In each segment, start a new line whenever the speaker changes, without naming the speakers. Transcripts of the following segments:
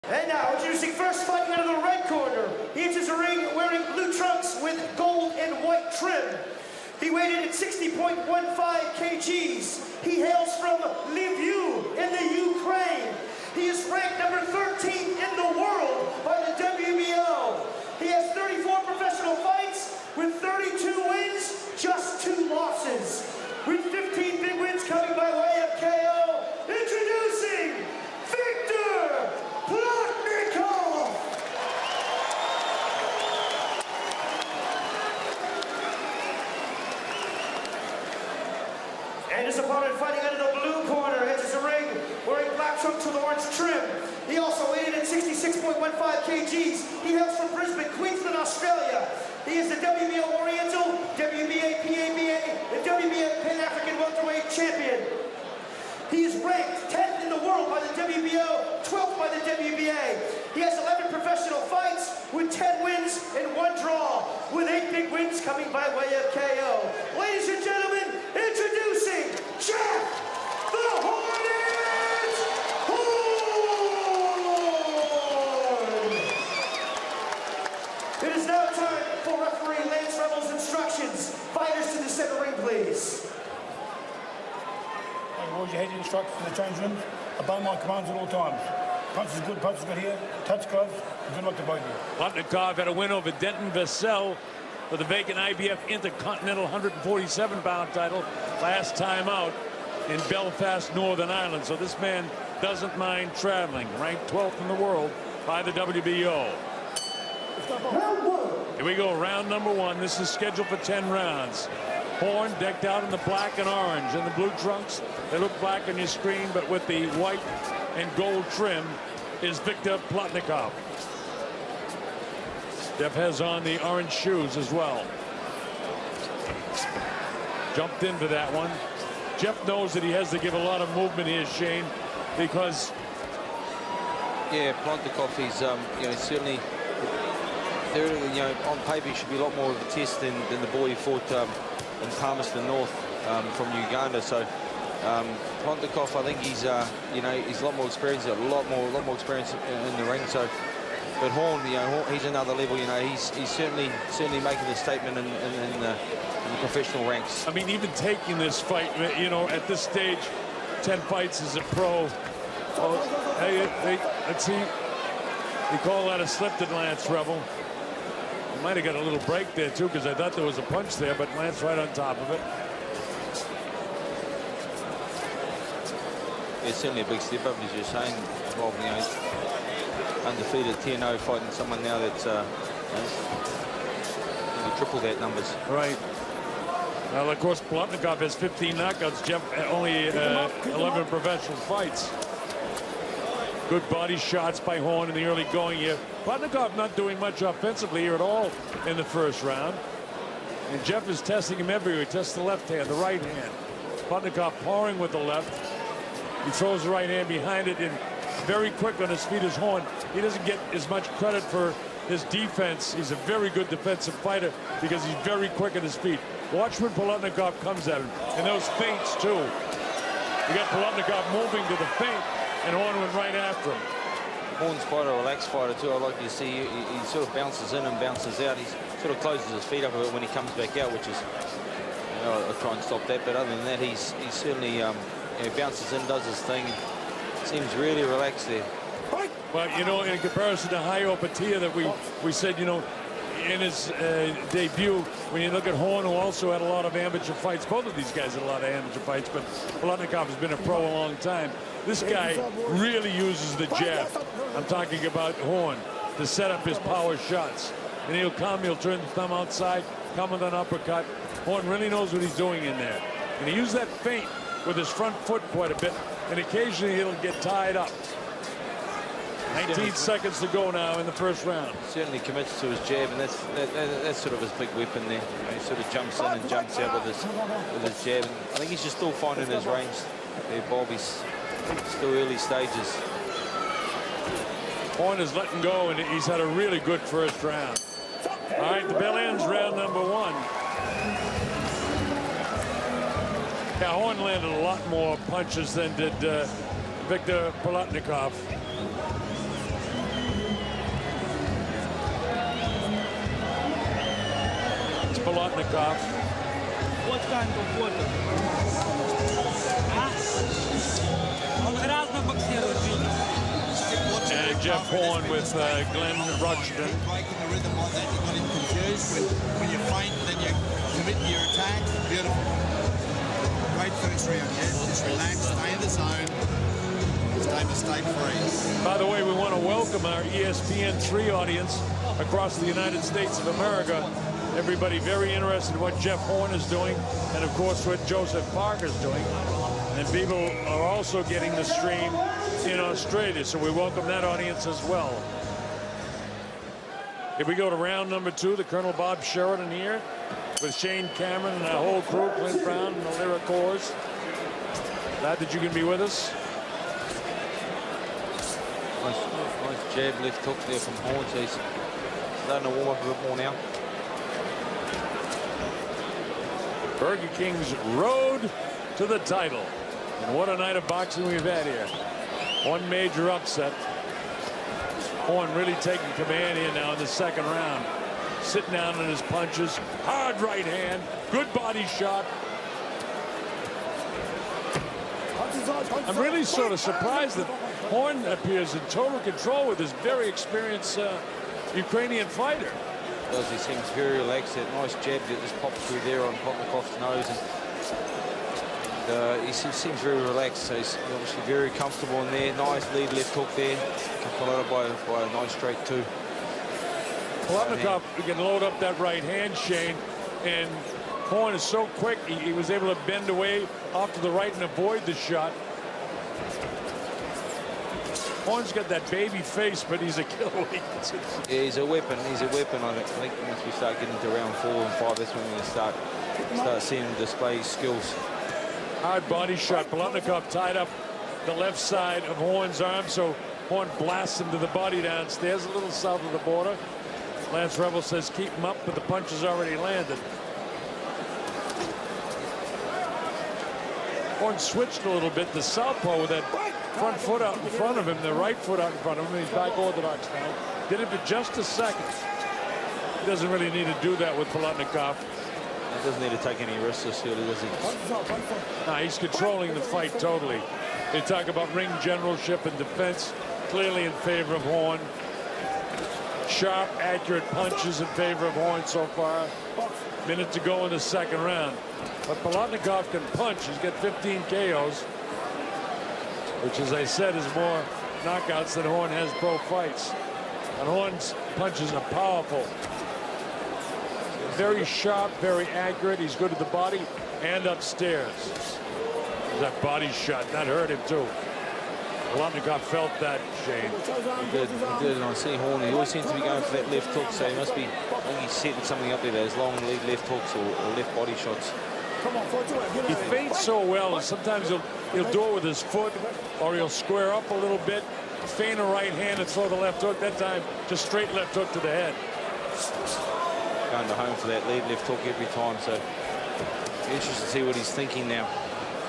And now, introducing first, fighting out of the red corner. He enters the ring wearing blue trunks with gold and white trim. He weighed in at 60.15 kgs. He hails from Lviv in the Ukraine. He is ranked number 13 in the world by the WBO. He has 34 professional fights with 32 wins, just 2 losses. With 15 big wins coming by way of KO, introducing Victor Plotnykov! And his opponent fighting out of the blue corner enters the ring wearing black trunks with orange trim. He also weighed in at 66.15 kgs. He hails from Brisbane, Queensland, Australia. He is the WBO Oriental, WBA PABA, and WBA Pan-African Welterweight Champion. He is ranked 10th in the world by the WBO, 12th by the WBA. He has 11 professional fights with 10 wins and 1 draw, with 8 big wins coming by way of KO. Ladies and gentlemen, introducing Jeff the Hornet Horn! It is now time for referee Lance Rebel's instructions. Fighters to the center ring, please.
Hold your head instructed for the change room. Obey my commands at all times. Punch is good here. Touch gloves. Good luck to both of you.
Plotnykov had a win over Denton Vassell for the vacant IBF Intercontinental 147-pound title last time out in Belfast, Northern Ireland. So this man doesn't mind traveling. Ranked 12th in the world by the WBO. Here we go, round number 1. This is scheduled for 10 rounds. Horn decked out in the black and orange and the blue trunks. They look black on your screen, but with the white and gold trim is Victor Plotnykov. Jeff has on the orange shoes as well. Jumped into that one. Jeff knows that he has to give a lot of movement here, Shane, because
yeah, Plotnykov is certainly on paper he should be a lot more of a test than the boy who fought in Palmerston North from Uganda. So Plotnykov, I think he's he's a lot more experienced, a lot more experience in the ring. So, but Horn, he's another level. He's certainly making a statement in the professional ranks.
I mean, even taking this fight, at this stage, 10 fights as a pro. Oh, hey, let's see. They call that a slip to Lance Rebel. He might have got a little break there too, because I thought there was a punch there, but Lance right on top of it.
It's certainly a big step up, as you're saying. Well, undefeated 10-0, fighting someone now that's triple that numbers.
Right. Well, of course, Plotnykov has 15 knockouts. Jeff only 11 professional fights. Good body shots by Horn in the early going here. Plotnykov not doing much offensively here at all in the first round. And Jeff is testing him everywhere. He tests the left hand, the right hand. Plotnykov pouring with the left. He throws the right hand behind it, and very quick on his feet is Horn. He doesn't get as much credit for his defense. He's a very good defensive fighter because he's very quick on his feet. Watch when Plotnykov comes at him. And those feints, too. You got Plotnykov moving to the feint, and Horn went right after him.
Horn's quite a relaxed fighter, too. I like to see he sort of bounces in and bounces out. He sort of closes his feet up a bit when he comes back out, which is, I'll try and stop that. But other than that, he's certainly bounces in, does his thing. Seems really relaxed there.
Well, in comparison to Hayo Patia that we said, in his debut, when you look at Horn, who also had a lot of amateur fights, both of these guys had a lot of amateur fights, but Plotnykov has been a pro a long time. This guy really uses the jab. I'm talking about Horn to set up his power shots. And he'll turn the thumb outside, come with an uppercut. Horn really knows what he's doing in there. And he used that feint with his front foot quite a bit, and occasionally he'll get tied up. 19 seconds to go now in the first round.
Certainly commits to his jab, and that's sort of his big weapon there. He sort of jumps in and jumps out with his jab. And I think he's just still finding his range there, Bob. He's still early stages.
Horn is letting go, and he's had a really good first round. All right, the bell ends round number 1. Yeah, Horn landed a lot more punches than did Victor Plotnykov. Plotnykov. And Jeff Horn with Glenn Rushton.
Breaking the rhythm like that, you got him confused. When you feint, then you commit to your attack. Beautiful. Great first round, yes. Just relax, stay in the zone, stay mistake-free.
By the way, we want to welcome our ESPN3 audience across the United States of America. Everybody very interested in what Jeff Horn is doing, and of course what Joseph Parker's doing. And people are also getting the stream in Australia, so we welcome that audience as well. Here we go to round number 2, the Colonel Bob Sheridan here with Shane Cameron and our whole crew, Clint Brown and the Lyric Corps. Glad that you can be with us.
Nice jab left hook there from Horn, so he's starting to warm up a bit more now.
Burger King's road to the title. And what a night of boxing we've had here. One major upset. Horn really taking command here now in the second round. Sitting down on his punches. Hard right hand. Good body shot. I'm really sort of surprised that Horn appears in total control with his very experienced Ukrainian fighter.
He seems very relaxed. That nice jab that just popped through there on Plotnykov's nose. And he seems very relaxed, so he's obviously very comfortable in there. Nice lead left hook there, followed by a nice straight two.
Plotnykov can load up that right hand, Shane, and Horn is so quick, he was able to bend away off to the right and avoid the shot. Horn's got that baby face, but he's a killer.
Yeah, he's a weapon. He's a weapon. I think once we start getting to round 4 and 5, that's when we're going to start seeing him display his skills.
Hard body shot. Plotnykov tied up the left side of Horn's arm, so Horn blasts him to the body downstairs, a little south of the border. Lance Rebel says keep him up, but the punch has already landed. Horn switched a little bit to southpaw with that front foot out in front of him, the right foot out in front of him. He's back orthodox now. Did it for just a second. He doesn't really need to do that with Plotnykov.
He doesn't need to take any risks this early, does he?
No, he's controlling the fight totally. They talk about ring generalship and defense, clearly in favor of Horn. Sharp, accurate punches in favor of Horn so far. Minute to go in the second round. But Plotnykov can punch. He's got 15 KOs, which, as I said, is more knockouts than Horn has pro fights. And Horn's punches are powerful. Very sharp, very accurate. He's good at the body and upstairs. That body shot, that hurt him too. Plotnykov felt that, Shane.
He did, and I see Horn, he always seems to be going for that left hook, so he must be, I think he's setting something up there, those long lead left hooks or left body shots.
He feints so well, and sometimes he'll do it with his foot, or he'll square up a little bit, feint a right hand and throw the left hook. That time, just straight left hook to the head.
Going to home for that lead left hook every time, so interesting to see what he's thinking now.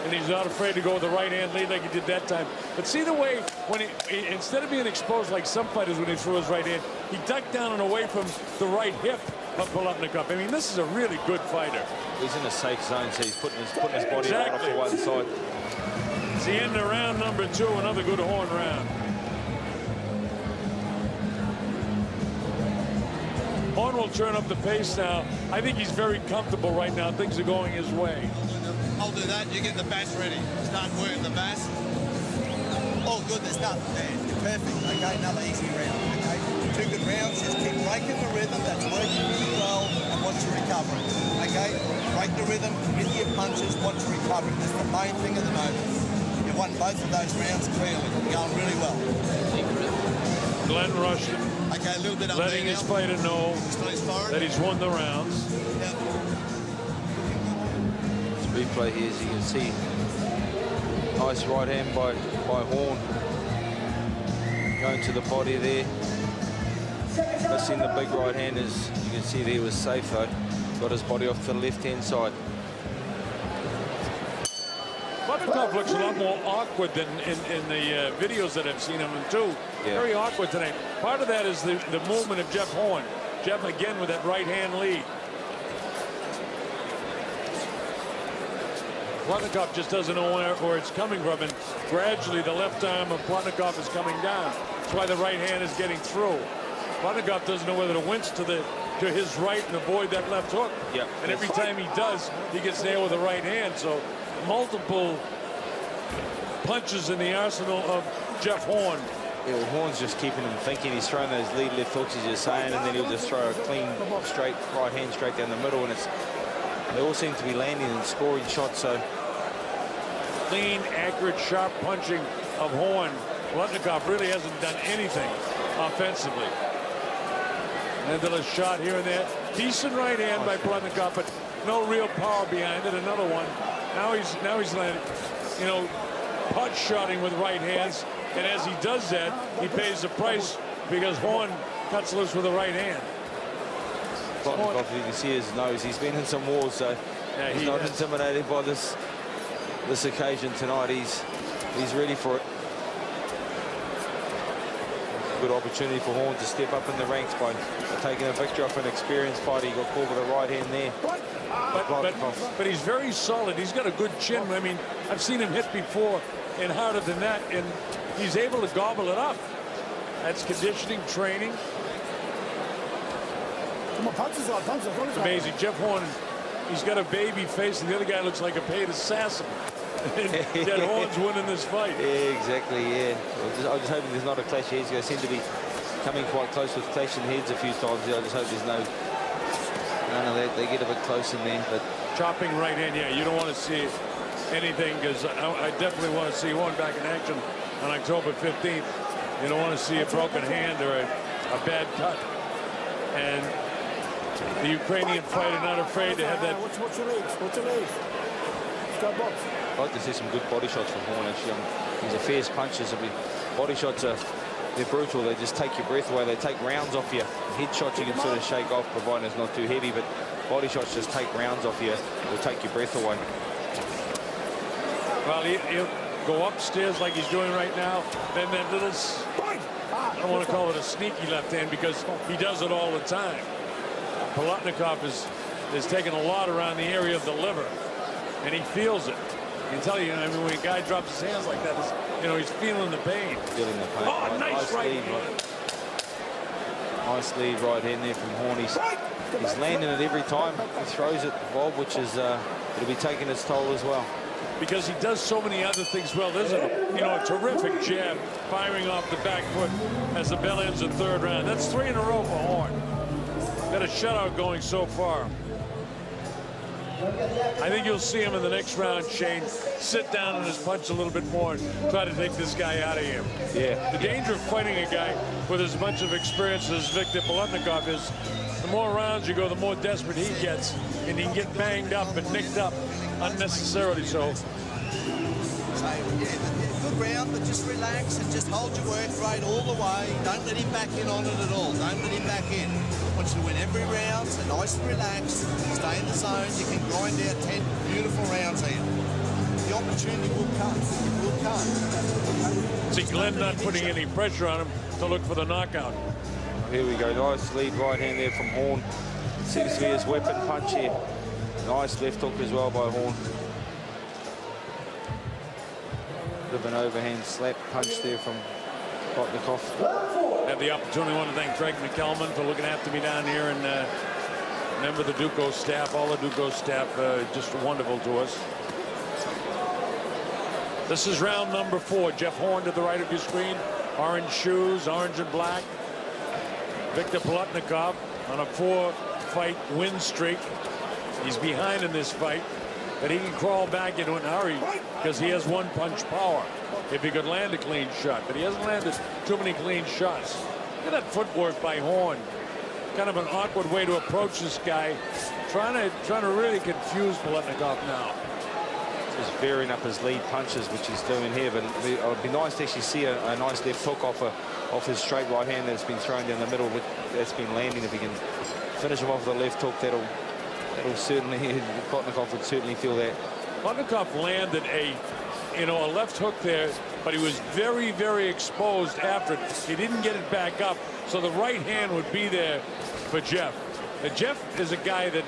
And he's not afraid to go with the right hand lead like he did that time. But see the way when he instead of being exposed like some fighters when he threw his right hand, he ducked down and away from the right hip of Plotnykov. I mean, this is a really good fighter.
He's in a safe zone, so he's putting his body right off to one side.
It's the end of round number 2, another good Horn round. Horn will turn up the pace now. I think he's very comfortable right now. Things are going his way.
I'll do that. You get the bass ready. Start working the bass. Oh, good. There's nothing there. You're perfect. Okay, another easy round. Okay, 2 good rounds. Just keep breaking the rhythm. That's working really well. And watch your recovery. Okay, break the rhythm. Get your punches. Watch your recovery. That's the main thing at the moment. You've won both of those rounds clearly. You're going really well.
Glenn Rushton,
okay, a little bit up
letting his fighter know that he's won the rounds.
Yep.
Replay here, as you can see, nice right hand by Horn, going to the body there. Missing the big right hand, as you can see there, was safe though. Got his body off to the left hand side.
Plotnykov looks a lot more awkward than in the videos that I've seen him in too. Yeah. Very awkward tonight. Part of that is the movement of Jeff Horn. Jeff again with that right hand lead. Plotnykov just doesn't know where it's coming from, and gradually the left arm of Plotnykov is coming down. That's why the right hand is getting through. Plotnykov doesn't know whether to wince to his right and avoid that left hook.
Yep.
And every time he does, he gets nailed with the right hand. So multiple punches in the arsenal of Jeff Horn.
Yeah, well, Horn's just keeping him thinking. He's throwing those lead left hooks, as you're saying, and then he'll just throw a clean, straight right hand straight down the middle, and they all seem to be landing and scoring shots. So
clean, accurate, sharp punching of Horn. Plotnykov really hasn't done anything offensively. And then a shot here and there. Decent right hand by Plotnykov, but no real power behind it. Another one. Now he's landing, you know, punch shotting with right hands. And as he does that, he pays the price because Horn cuts loose with the right hand.
Plotnykov, you can see his nose. He's been in some wars, so yeah, he's not intimidated by this occasion tonight. He's ready for it. Good opportunity for Horn to step up in the ranks by taking a victory off an experienced fighter. He got caught with a right hand there.
But he's very solid. He's got a good chin. I mean, I've seen him hit before and harder than that, and he's able to gobble it up. That's conditioning, training. It's amazing. Jeff Horn, he's got a baby face, and the other guy looks like a paid assassin. Yet Horn's winning this fight.
Yeah, exactly, yeah. I'm just hoping there's not a clash here. He's going to seem to be coming quite close with clashing heads a few times. I just hope there's none of that. They get a bit close in there. But
chopping right in, yeah, you don't want to see anything, because I definitely want to see Horn back in action on October 15th. You don't want to see a broken hand or a bad cut. And the Ukrainian fighter not afraid to have that.
What's your legs? What's your legs? Start box.
I'd like to see some good body shots from Horn, actually. He's a fierce puncher. So body shots they're brutal. They just take your breath away. They take rounds off you. Head shots you can sort of shake off, providing it's not too heavy, but body shots just take rounds off you. They'll take your breath away.
Well, he'll go upstairs like he's doing right now. Then that little, I don't want to call it a sneaky left hand, because he does it all the time. Plotnykov is taking a lot around the area of the liver, and he feels it. I can tell you, I mean, when a guy drops his hands like that, you know, he's feeling the pain.
Feeling the pain.
Oh, nice right hand.
Nice lead right hand there from Horn. He's landing it every time he throws it, Bob, which is it'll be taking its toll as well.
Because he does so many other things well. There's a terrific jab firing off the back foot as the bell ends the third round. That's 3 in a row for Horn. Got a shutout going so far. I think you'll see him in the next round, Shane, sit down and just punch a little bit more and try to take this guy out of here.
Yeah.
The danger of fighting a guy with as much of experience as Victor Plotnykov is, the more rounds you go, the more desperate he gets, and he can get banged up and nicked up unnecessarily. So
good round, but just relax and just hold your work rate all the way. Don't let him back in on it at all. Don't let him back in. I want you to win every round, so nice and relaxed. Stay in the zone. You can grind out 10 beautiful rounds here. The opportunity will come. It will come.
See, Glenn not putting any pressure on him to look for the knockout.
Here we go. Nice lead right hand there from Horn. Seems to be his weapon punch here. Nice left hook as well by Horn. Bit of an overhand slap punch there from Plotnykov.
Have the opportunity. I want to thank Greg McKelman for looking after me down here, and member of the Duco staff, all the Duco staff, just wonderful to us. This is round number 4. Jeff Horn to the right of your screen. Orange shoes, orange and black. Victor Plotnykov on a 4-fight win streak. He's behind in this fight, but he can crawl back into a hurry because he has one-punch power if he could land a clean shot. But he hasn't landed too many clean shots. Look at that footwork by Horn. Kind of an awkward way to approach this guy. Trying to really confuse Plotnykov now.
Just varying up his lead punches, which he's doing here. But it would be nice to actually see a nice left hook off his straight right hand that's been thrown down the middle. That's been landing. If he can finish him off with a left hook, that'll certainly, Plotnykov would certainly feel that.
Plotnykov landed a left hook there, but he was very, very exposed after it. He didn't get it back up, so the right hand would be there for Jeff. And Jeff is a guy that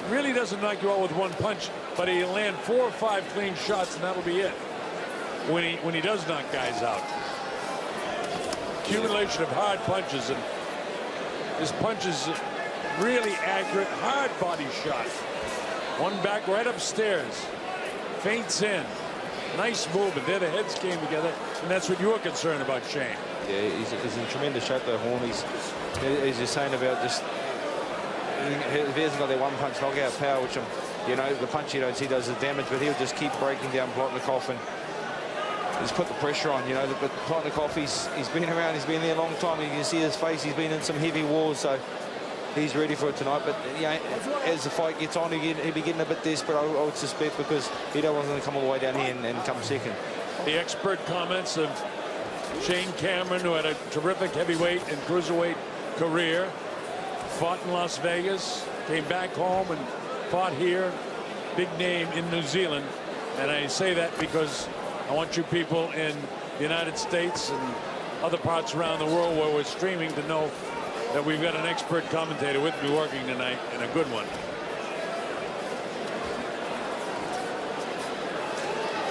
really doesn't knock you out with one punch, but but he'll land 4 or 5 clean shots, and that'll be it when he does knock guys out. Accumulation of hard punches, and his punches really accurate, hard body shot. One back right upstairs, feints in, nice movement. There the heads came together, and that's what you're concerned about, Shane.
Yeah, he's in tremendous shape though, Horn. He's just saying about just, if he hasn't got that one punch knockout power, which the punch you don't see does the damage, but he'll just keep breaking down Plotnykov, and he's put the pressure on, but Plotnykov, he's been around, he's been there a long time. You can see his face, he's been in some heavy wars, so he's ready for it tonight. But as the fight gets on, he'll be getting a bit desperate, I would suspect, because he don't want to come all the way down here and come second.
The expert comments of Shane Cameron, who had a terrific heavyweight and cruiserweight career, fought in Las Vegas, came back home and fought here, big name in New Zealand. And I say that because I want you people in the United States and other parts around the world where we're streaming to know that we've got an expert commentator with me working tonight, and a good one.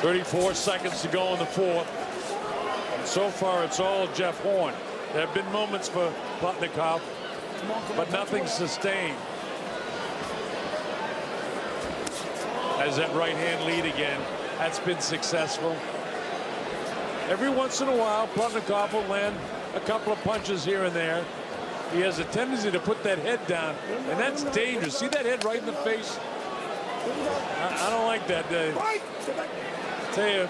34 seconds to go in the fourth. And so far, it's all Jeff Horn. There have been moments for Plotnykov, but nothing sustained. As that right hand lead again, that's been successful. Every once in a while, Plotnykov will land a couple of punches here and there. He has a tendency to put that head down, and that's dangerous. See that head right in the face? I don't like that. I tell you,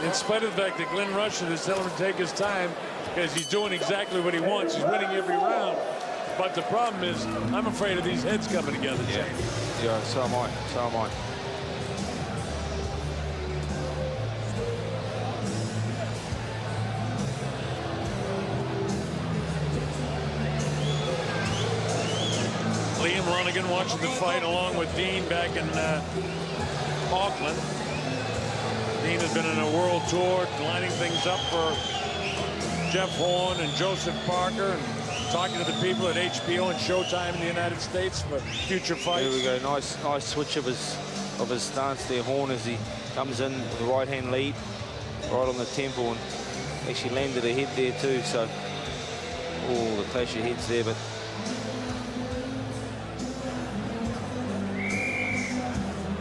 in spite of the fact that Glenn Rushton is telling him to take his time, because he's doing exactly what he wants. He's winning every round. But the problem is, I'm afraid of these heads coming together.
Yeah, so am I. So am I.
Liam Lonigan watching the fight along with Dean back in Auckland. Dean has been in a world tour, lining things up for Jeff Horn and Joseph Parker, and talking to the people at HBO and Showtime in the United States for future fights.
There we go. Nice switch of his stance there, Horn, as he comes in with the right hand lead right on the temple, and actually landed a head there too. So, oh, the clash of heads there, but.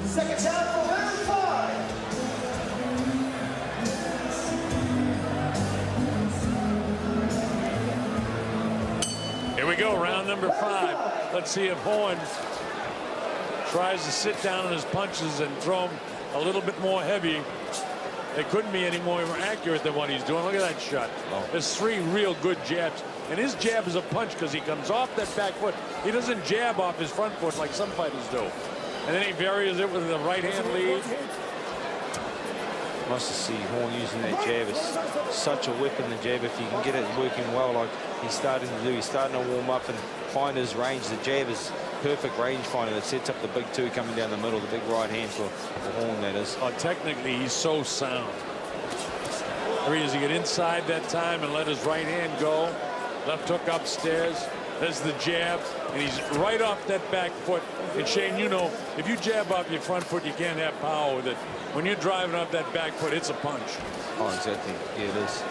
Seconds out for round 5.
Here we go, round number 5. Let's see if Horn tries to sit down on his punches and throw them a little bit more heavy. It couldn't be any more accurate than what he's doing. Look at that shot. Oh. There's 3 real good jabs. And his jab is a punch because he comes off that back foot. He doesn't jab off his front foot like some fighters do. And then he varies it with the right hand lead.
Nice to see Horn using that jab. It's such a weapon, the jab, if you can get it working well like he's starting to do. He's starting to warm up and find his range. The jab is perfect range finder that sets up the big 2 coming down the middle, the big right hand for Horn, that is.
Oh, technically, he's so sound. There he is. He get inside that time and let his right hand go. Left hook upstairs. There's the jab, and he's right off that back foot. And Shane, you know, if you jab off your front foot, you can't have power with it. When you're driving off that back foot, it's a punch.
Oh, exactly. Yeah, it is.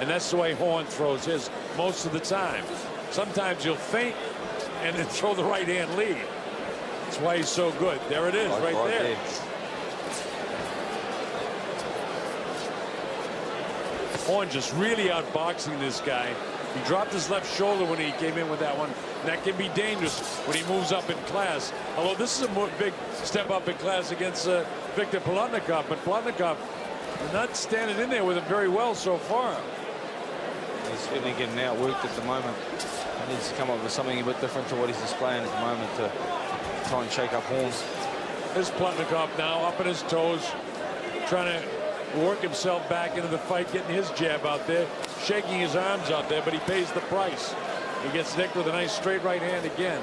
And that's the way Horn throws his most of the time. Sometimes he'll feint and then throw the right hand lead. That's why he's so good. There it is, right there. Horn just really outboxing this guy. He dropped his left shoulder when he came in with that one. And that can be dangerous when he moves up in class. Although this is a big step up in class against Victor Plotnykov. But Plotnykov not standing in there with him very well so far.
He's certainly getting outworked at the moment. He needs to come up with something a bit different to what he's displaying at the moment to try and shake up Horn.
There's Plotnykov now up on his toes, trying to work himself back into the fight, getting his jab out there, shaking his arms out there, but he pays the price. He gets nicked with a nice straight right hand again.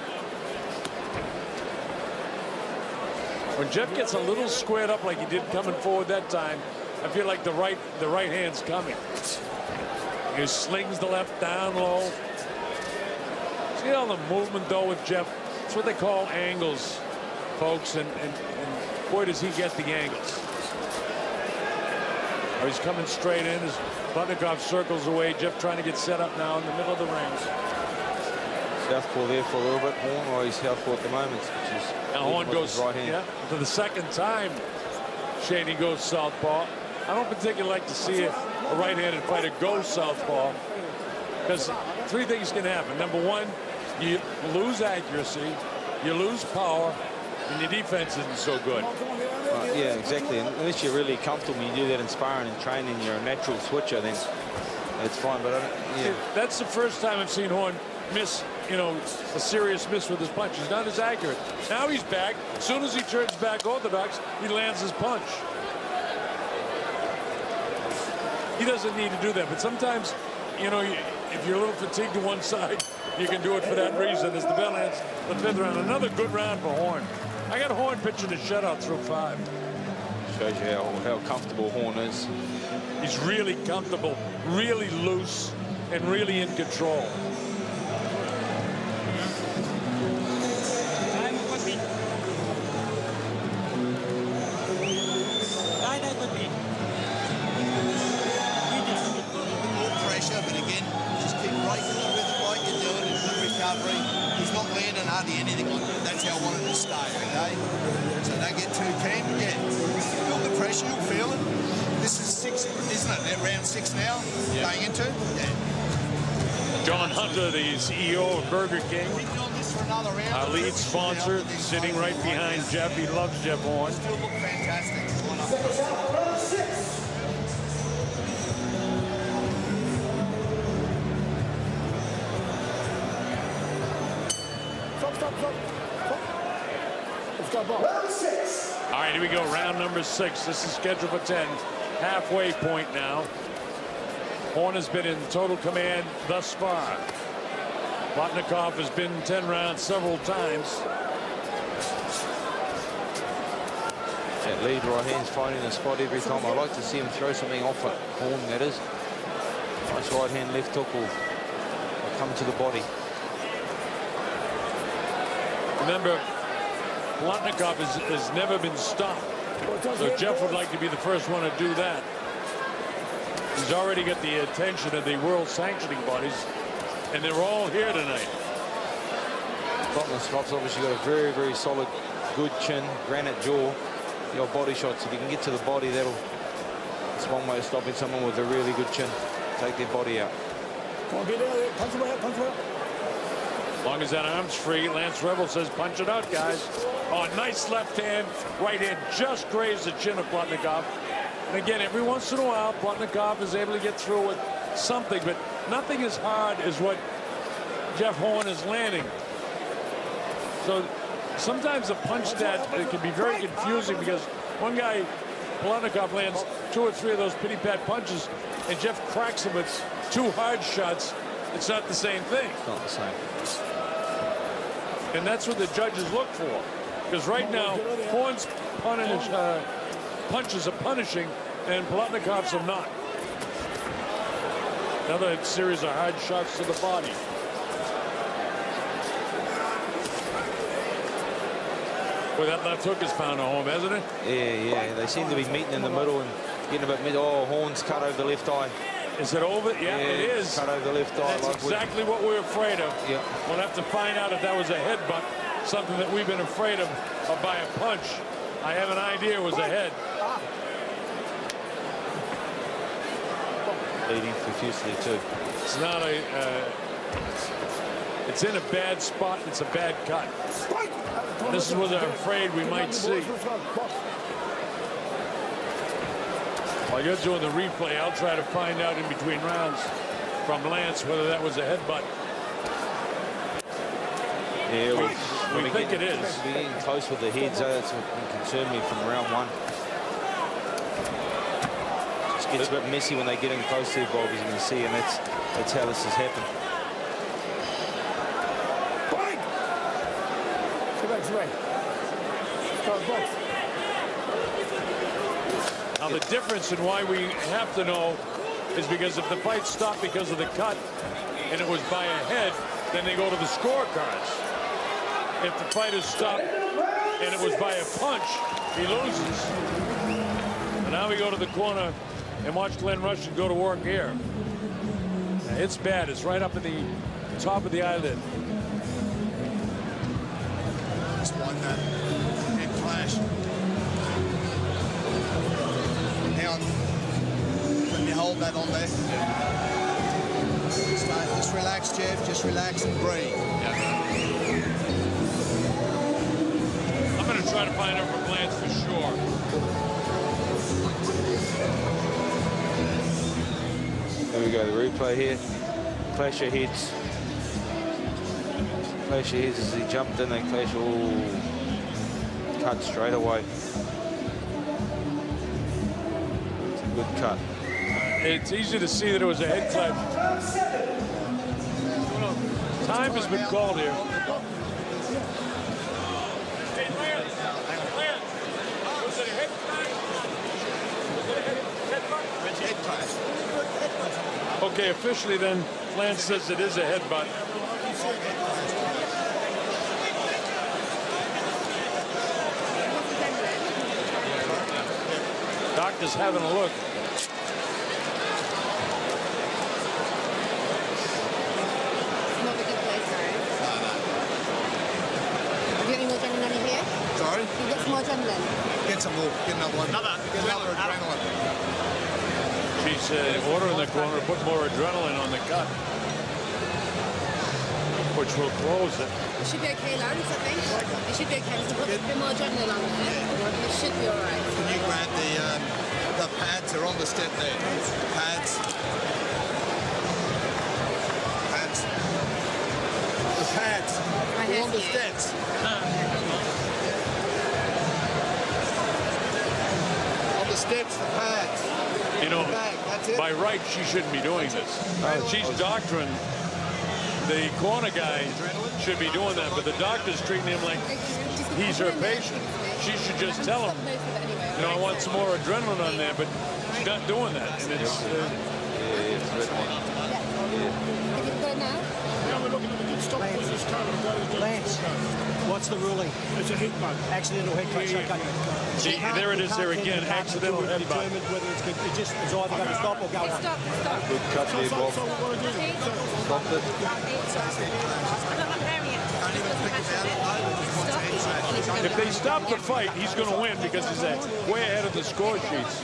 When Jeff gets a little squared up like he did coming forward that time, I feel like the right hand's coming. He slings the left down low. See all the movement though with Jeff? That's what they call angles. folks, and boy, does he get the angles. Oh, he's coming straight in as Plotnikov circles away. Jeff trying to get set up now in the middle of the ring.
Southpaw there for a little bit. Horn, or he's southpaw at the moment, which is
now Horn goes
right hand.
Yeah, for the second time. Shaney goes southpaw. I don't particularly like to see a right-handed fighter go southpaw, because three things can happen. Number one, you lose accuracy, you lose power, and your defense isn't so good.
Yeah, exactly. And unless you're really comfortable, you do that in sparring and training, you're a natural switcher, then it's fine. But yeah.
That's the first time I've seen Horn miss, you know, a serious miss with his punch. He's not as accurate. Now he's back. As soon as he turns back orthodox, he lands his punch. He doesn't need to do that, but sometimes, you know, if you're a little fatigued to one side, you can do it for that reason. As the bell ends the 5th round, another good round for Horn. I got Horn pitching a shutout through 5.
Shows you how comfortable Horn is.
He's really comfortable, really loose, and really in control.
Pressure, but again, just keep breaking the rhythm like you're doing in the recovery. He's not landing hardly anything like that. That's how I wanted to stay, okay? So don't get too keen. Yeah, feel the pressure, you'll feel it. This is 6, isn't it? That round 6 now, going into? Yeah.
John Hunter, the CEO of Burger King, our lead sponsor, sitting right behind Jeff. He loves Jeff Horn.
Still look fantastic.
Round 6. Round 6.
All right, here we go. Round number 6. This is scheduled for 10. Halfway point now. Horn has been in total command thus far. Plotnikov has been 10 rounds several times.
That lead right hand's finding the spot every time. I like to see him throw something off at Horn, that is. Nice right hand left hook will come to the body.
Remember, Plotnikov has never been stopped. So Jeff would like to be the first one to do that. He's already got the attention of the world sanctioning bodies, and they're all here tonight.
Plotnikov's obviously got a very, very solid, good chin, granite jaw. Your body shots, if you can get to the body, it's one way of stopping someone with a really good chin. Take their body out.
Come on, get out there. Punch him out, punch him out.
As long as that arm's free, Lance Rebel says, punch it out, guys. Oh, nice left hand. Right hand just grazed the chin of Plotnikov. And again, every once in a while, Plotnikov is able to get through with something, but nothing as hard as what Jeff Horn is landing. So sometimes the punch that it can be very confusing, because one guy, Plotnikov, lands 2 or 3 of those pity-pat punches, and Jeff cracks him with 2 hard shots. It's not the same thing.
It's not the same.
And that's what the judges look for. Because right now, Horn's punches are punishing, and Plotnikov's are not. Another series of hard shots to the body. Well, that left hook has found a home, hasn't it?
Yeah. They seem to be meeting in the middle and getting a bit mid. Oh, Horn's cut over the left eye.
Is it over? Yeah, it is.
Cut over the left eye.
That's exactly what we're afraid of.
Yeah.
We'll have to find out if that was a headbutt, something that we've been afraid of by a punch. I have an idea it was a head.
Bleeding profusely too.
It's not a. It's in a bad spot. It's a bad cut. This is what I'm afraid we might see. While you're doing the replay, I'll try to find out in between rounds from Lance whether that was a headbutt.
Yeah,
we think it is.
We're getting close with the heads. That's what concerned me from round 1. Just gets a bit messy when they get in close to the Bob, as you can see, and that's how this has happened.
Now the difference in why we have to know is because if the fight stopped because of the cut and it was by a head, then they go to the scorecards. If the fight is stopped and it was by a punch. He loses. And now we go to the corner and watch Glenn Rushing go to work here. It's bad. It's right up in the top of the eyelid.
Just won that head clash. Now, can you hold that on there? Just relax, Jeff. Just relax and breathe.
I'm going to try to find out from Lance for sure.
There we go, the replay here. Clash of heads. Clash of heads as he jumped in and clash all cut straight away. It's a good cut.
It's easy to see that it was a head clash. Time has been called here. Hey, Lance, was it a head clash? Was it a head clash? Okay, officially then, Lance says it is a headbutt. Doctor's having a look.
Sorry?
You get some more adrenaline.
Get some more. Get another one. Get another adrenaline.
She's ordering the corner to put more adrenaline on the cut, which will close it.
It should be okay, Lance, I think. It should be okay. Just put a bit more adrenaline on there. It should be all right.
Can you grab the pads are on the step there? Pads. Pads. The pads. They're on the steps. On the steps, the pads.
You know,
That's it.
by right, she shouldn't be doing this. She's doctoring. The corner guy should be doing that, but the doctor's treating him like he's her patient. She should just tell him, you know, I want some more adrenaline on there, but she's not doing that. And it's...
Have you got it now?
Now we're looking at the good stop versus
Lance, what's the ruling?
It's a headbutt.
Accidental head clash. Okay.
See, there it is there again, accidental headbutt.
Determined whether it's either going to stop or go on.
Stop.
Good cut there, Bob. Stopped it.
If they stop the fight, he's going to win because he's way ahead of the score sheets.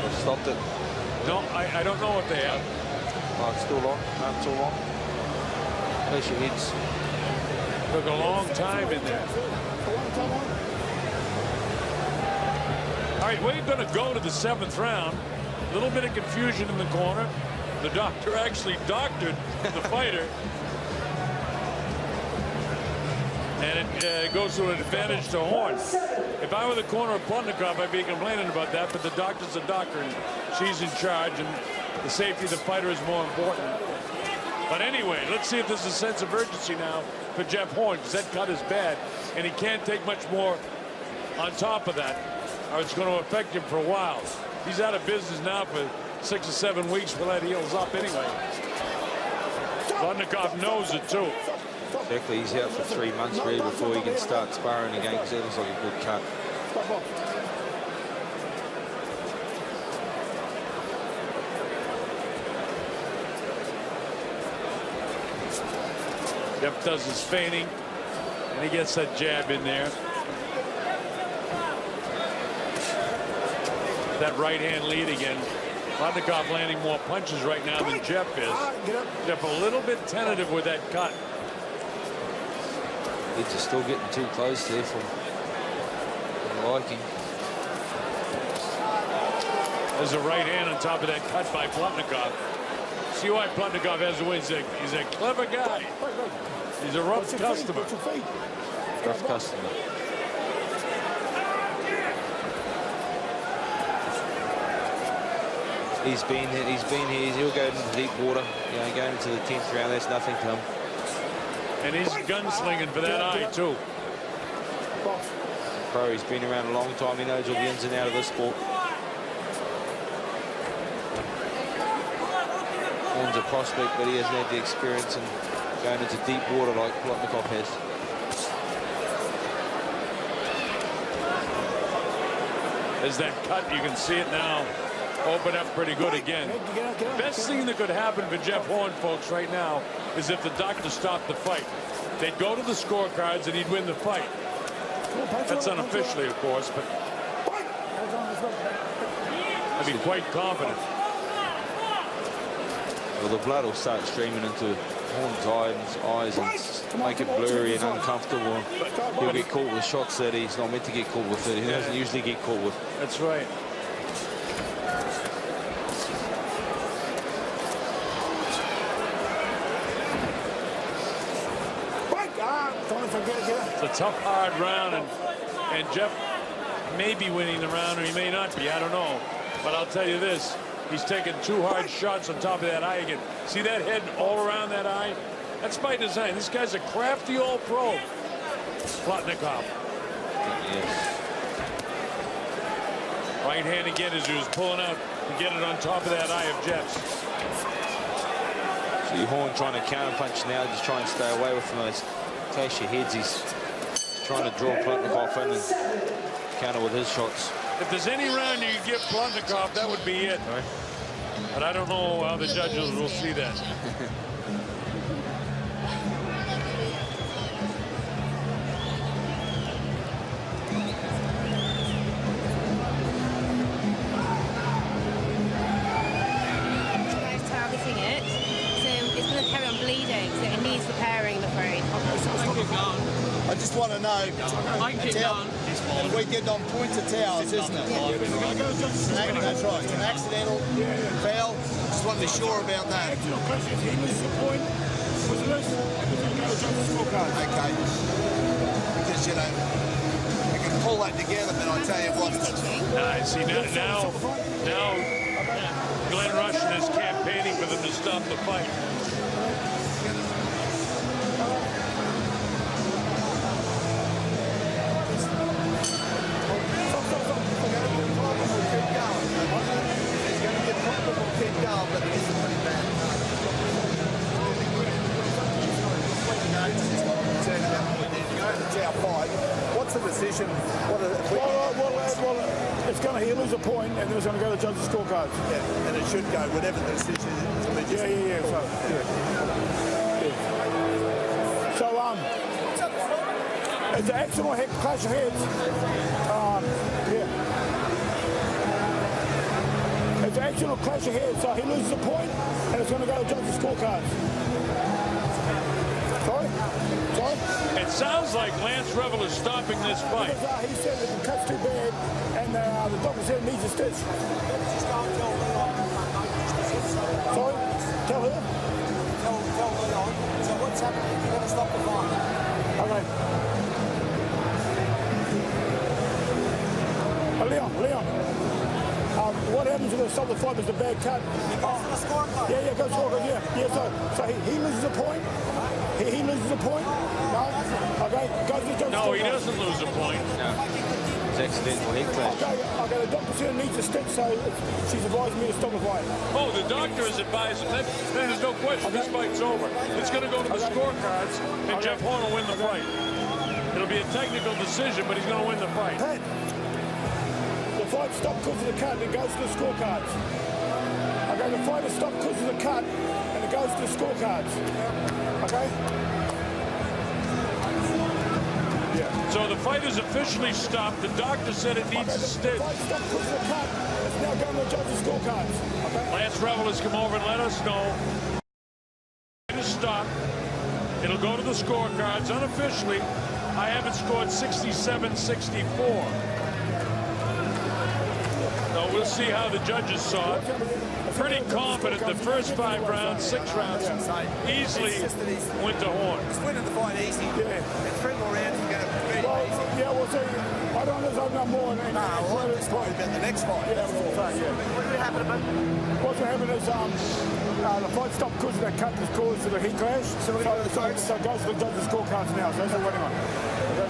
They've stopped it.
No, I don't know what they have.
Oh, it's still on. No, it's all on. Clash of heads.
Took a long time in there. All right, we're going to go to the 7th round. A little bit of confusion in the corner. The doctor actually doctored the fighter. And it goes to an advantage to Horn. If I were the corner of Plotnykov, I'd be complaining about that, but the doctor's a doctor, and she's in charge, and the safety of the fighter is more important. But anyway, let's see if there's a sense of urgency now for Jeff Horn, because that cut is bad, and he can't take much more on top of that, or it's going to affect him for a while. He's out of business now for 6 or 7 weeks when that heals up anyway. Plotnykov knows it, too.
Exactly, he's out for 3 months really before he can start sparring again, because that looks like a good cut.
Jeff does his feinting, and he gets that jab in there. That right hand lead again. Plotnykov landing more punches right now than Jeff is. Jeff a little bit tentative with that cut.
He's just still getting too close there from liking.
There's a right hand on top of that cut by Plotnykov. See why Plotnykov has to win. He's a clever guy. He's a rough customer.
Rough customer. He's been here. He'll go into deep water. You know, going into the 10th round, that's nothing to him.
And he's gunslinging for that eye, too.
Pro, he's been around a long time. He knows all the ins and outs of this sport. Horn's a prospect, but he hasn't had the experience in going into deep water like Plotnykov has.
There's that cut. You can see it now. Open up pretty good again. Best thing that could happen for Jeff Horn, folks, right now is if the doctor stopped the fight. They'd go to the scorecards and he'd win the fight. That's unofficially, of course, but I'd be quite confident.
Well, the blood will start streaming into Horn's eyes and make it blurry and uncomfortable. He'll get caught with shots that he's not meant to get caught with, that he doesn't usually get caught with.
That's right. It's a tough, hard round, and Jeff may be winning the round, or he may not be. I don't know. But I'll tell you this. He's taking 2 hard shots on top of that eye again. See that head all around that eye? That's by design. This guy's a crafty old pro. Plotnykov.
Yes.
Right hand again as he was pulling out to get it on top of that eye of Jeff's.
See Horn trying to counterpunch now, just try and stay away from those Tasha heads. He's trying to draw Plotnykov in and counter with his shots.
If there's any round you can give Plotnykov, that would be it.
Right.
But I don't know how the judges will see that.
It's targeting it, so it's going to carry on bleeding, so it needs repairing, I'm afraid.
I just want to know, if we get on points of towers, isn't it? That's right. It's an accidental foul. Just want to be sure about that. Okay. Because, you know, we can pull that together, but I tell you what.
See, now Glenn Rushing is campaigning for them to stop the fight.
What's the decision?
He'll lose a point, and then it's going to go to judges' scorecards.
Yeah, and it should go, whatever the decision is.
Yeah. So, it's an excellent clash of heads. It's an excellent clash of heads. So he loses a point, and it's going to go to judges' scorecards. Sorry?
It sounds like Lance Revel is stopping this fight.
Because, he said that the cut's too bad, and the doctor said it needs a stitch. Sorry? Tell her?
Tell Leon. So what's happening? You've got to stop the fight.
Okay. Leon. What happens if they stop the fight is a bad cut?
It goes to the scorecard.
Yeah, goes scorecard, yeah. So he loses a point? He loses a point? No? Okay, goes to the judge's
No, he doesn't lose a point.
No. It's accidental head clash.
Okay, the doctor said it needs a stitch, so she's advised me to stop the fight.
Oh, the doctor has advised him. There's no question. This fight's over. It's going to go to the scorecards, and Jeff Horn will win the fight. It'll be a technical decision, but he's going to win the fight.
Pat, the fight stopped because of the cut, and it goes to the scorecards. Okay, the fight is stopped because of the cut, and it goes to the scorecards. Okay? Yeah.
So the fight is officially stopped. The doctor said it needs a stitch.
The fight stopped because of the cut. It's now going to the judges' scorecards. Okay?
Lance Revel has come over and let us know. It is stopped. It'll go to the scorecards unofficially. I have it scored 67-64. So we'll see how the judges saw it. Pretty confident the first 5 rounds, 6 rounds, easily went to Horn.
He's winning the fight easy.
Yeah.
And 3 more rounds is going to be very easy.
Yeah, we'll see. I don't know if I've got more.
I'm just talking about the next fight.
Yeah, we'll say, yeah.
What will happen about?
What's going to happen is the fight stopped because of that cut that's caused to the heat clash. So it goes to the judges' scorecards now. So that's what we're waiting on. Okay?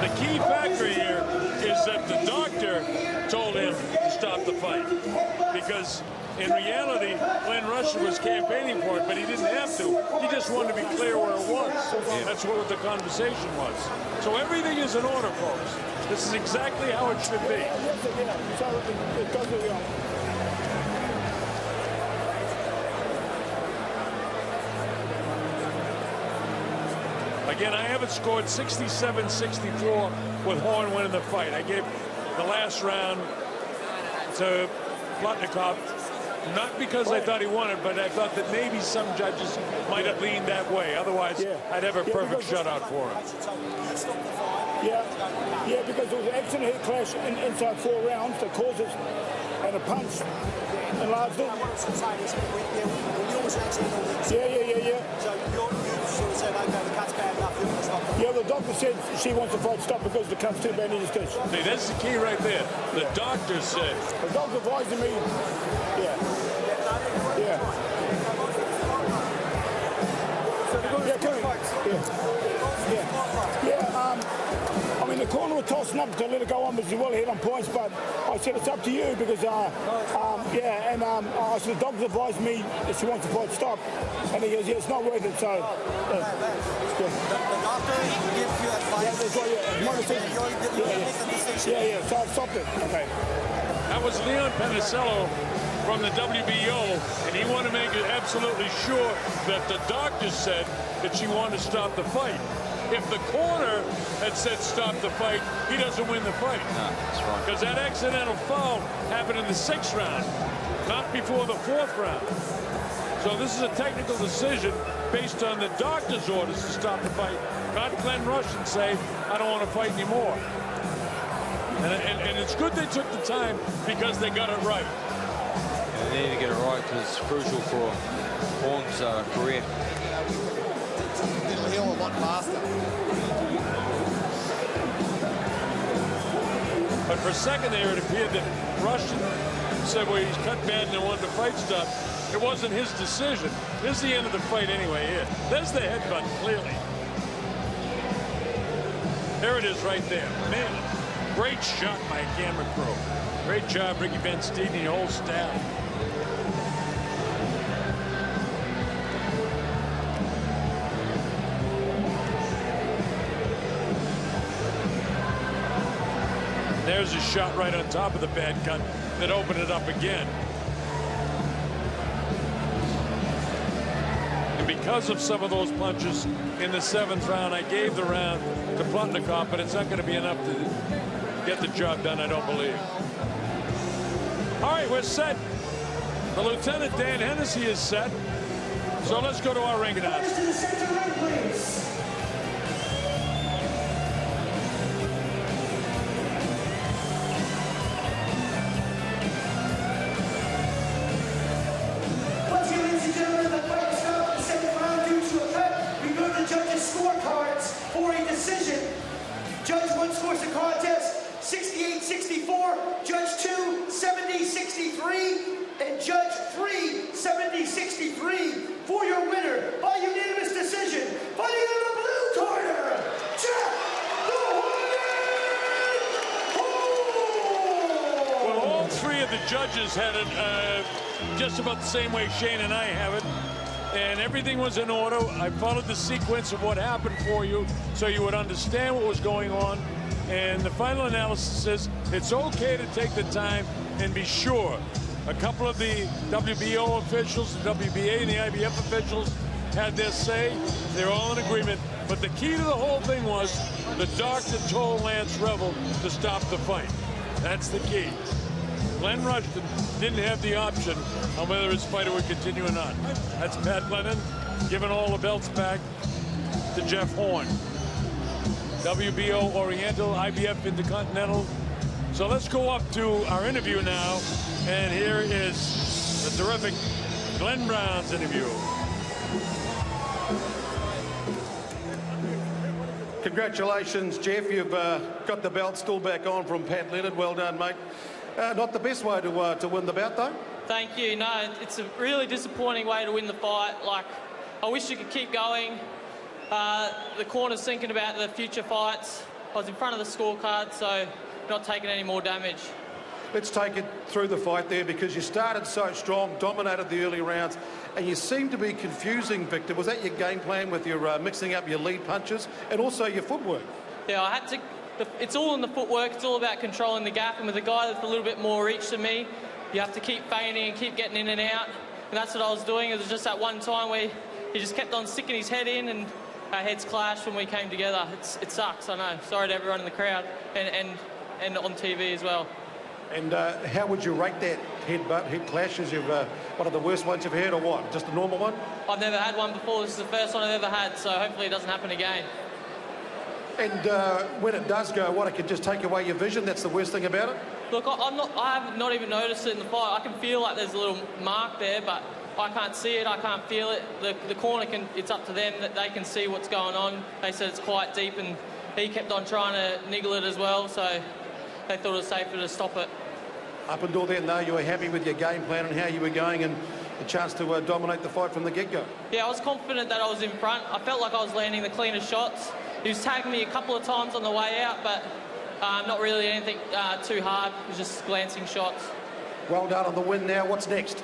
The key factor here is that the doctor told him to stop the fight. because in reality, Glenn Rushton was campaigning for it, but he didn't have to. He just wanted to be clear where it was. Yeah. That's what the conversation was. So everything is in order, folks. This is exactly how it should be. Again, I haven't scored 67-64 with Horn winning the fight. I gave the last round to Plotnykov, not because I thought he won it, but I thought that maybe some judges might have leaned that way. Otherwise, I'd have a perfect shutout for him.
Yeah, because there was an accident head clash inside 4 rounds that caused it, and a punch enlarged it. Yeah.
So you sort of said, okay, the cut's bad enough, you want to stop the fight.
Yeah, the doctor said she wants the fight stopped because the cut's too bad, needs to stitch.
See, that's the key right there. The doctor said.
The doctor advised me, I mean, the corner was tossing up to let it go on, but she well hit on points, but I said it's up to you because, I said the doctor advised me if she wants the fight stopped, and he goes, yeah, it's not worth it, so.
The doctor gives you advice.
So I stopped it. Okay.
That was Leon Penicello from the WBO, and he wanted to make it absolutely sure that the doctor said that she wanted to stop the fight. If the corner had said stop the fight, he doesn't win the fight.
No, that's right.
Because that accidental foul happened in the 6th round, not before the 4th round. So this is a technical decision based on the doctor's orders to stop the fight, not Glenn Rushton say, I don't want to fight anymore. And it's good they took the time because they got it right.
Yeah, they need to get it right because it's crucial for Horn's career.
It'll heal a lot faster.
But for a second there, it appeared that Rushton said, well, he's cut bad and they wanted the fight stopped. It wasn't his decision. This is the end of the fight anyway here. There's the headbutt, clearly. There it is right there. Man, great shot by a camera crew. Great job, Ricky Benstein and the whole staff. There's a shot right on top of the bad cut that opened it up again. And because of some of those punches in the 7th round, I gave the round to Plotnykov, but it's not going to be enough to get the job done, I don't believe. All right, we're set. The Lieutenant Dan Hennessy is set. So let's go to our ring announcer.
Judge 1 scores the contest 68-64, Judge 2 70-63, and Judge 3 70-63 for your winner by unanimous decision, fighting in the blue corner, Jeff the Hornet!
Well, all 3 of the judges had it just about the same way Shane and I have it. And everything was in order. I followed the sequence of what happened for you so you would understand what was going on. And the final analysis is it's okay to take the time and be sure. A couple of the WBO officials, the WBA and the IBF officials had their say. They're all in agreement. But the key to the whole thing was the doctor told Lance Revel to stop the fight. That's the key. Glenn Rushton didn't have the option on whether his fighter would continue or not. That's Pat Lennon giving all the belts back to Jeff Horn. WBO Oriental, IBF Intercontinental. So let's go up to our interview now. And here is the terrific Glenn Brown's interview.
Congratulations, Jeff. You've got the belt still back on from Pat Leonard. Well done, mate. Not the best way to win the bout, though.
Thank you. No, it's a really disappointing way to win the fight. Like, I wish you could keep going. The corner's thinking about the future fights. I was in front of the scorecard, so not taking any more damage.
let's take it through the fight there, because you started so strong, dominated the early rounds, and you seem to be confusing, Victor. Was that your game plan with your mixing up your lead punches and also your footwork?
Yeah, I had to. It's all in the footwork. It's all about controlling the gap. And with a guy that's a little bit more reach than me, you have to keep feigning and keep getting in and out. And that's what I was doing. It was just that one time where he just kept on sticking his head in, and our heads clashed when we came together. It sucks, I know. Sorry to everyone in the crowd and on TV as well.
And how would you rate that head clash? As one of the worst ones you've had, or what? Just a normal one?
I've never had one before. This is the first one I've ever had, so hopefully it doesn't happen again.
And when it does go, what, it could just take away your vision? That's the worst thing about it?
Look, I have not even noticed it in the fight. I can feel like there's a little mark there, but I can't see it, I can't feel it. The corner it's up to them, that they can see what's going on. They said it's quite deep, and he kept on trying to niggle it as well, so they thought it was safer to stop it.
Up until then, though, you were happy with your game plan and how you were going, and the chance to dominate the fight from the get-go?
Yeah, I was confident that I was in front. I felt like I was landing the cleanest shots. He was tagging me a couple of times on the way out, but not really anything too hard. It was just glancing shots.
Well done on the win now. What's next?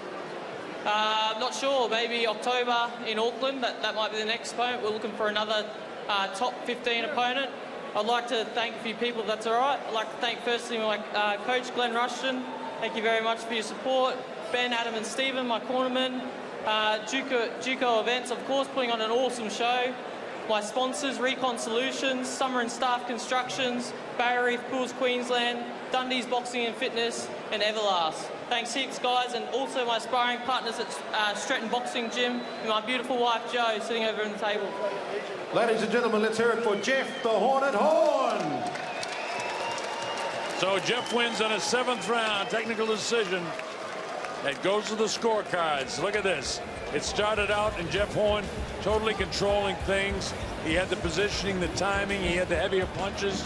Not sure. Maybe October in Auckland. That might be the next opponent. We're looking for another top 15 opponent. I'd like to thank a few people, if that's all right. I'd like to thank firstly my coach, Glenn Rushton. Thank you very much for your support. Ben, Adam and Stephen, my cornermen. Juco Events, of course, putting on an awesome show. My sponsors, Recon Solutions, Summer and Staff Constructions, Barrier Reef Pools Queensland, Dundee's Boxing and Fitness, and Everlast. Thanks heaps, guys, and also my sparring partners at Stretton Boxing Gym, and my beautiful wife, Jo, sitting over on the table.
Ladies and gentlemen, let's hear it for Jeff the Hornet Horn.
So Jeff wins on a 7th round, technical decision. It goes to the scorecards. Look at this. It started out, and Jeff Horn totally controlling things. He had the positioning, the timing, he had the heavier punches.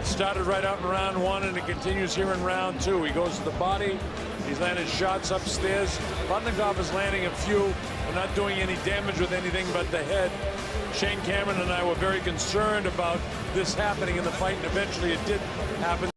Started right out in round 1, and it continues here in round 2. He goes to the body. He's landed shots upstairs. Plotnykov is landing a few, but not doing any damage with anything but the head. Shane Cameron and I were very concerned about this happening in the fight, and eventually it did happen.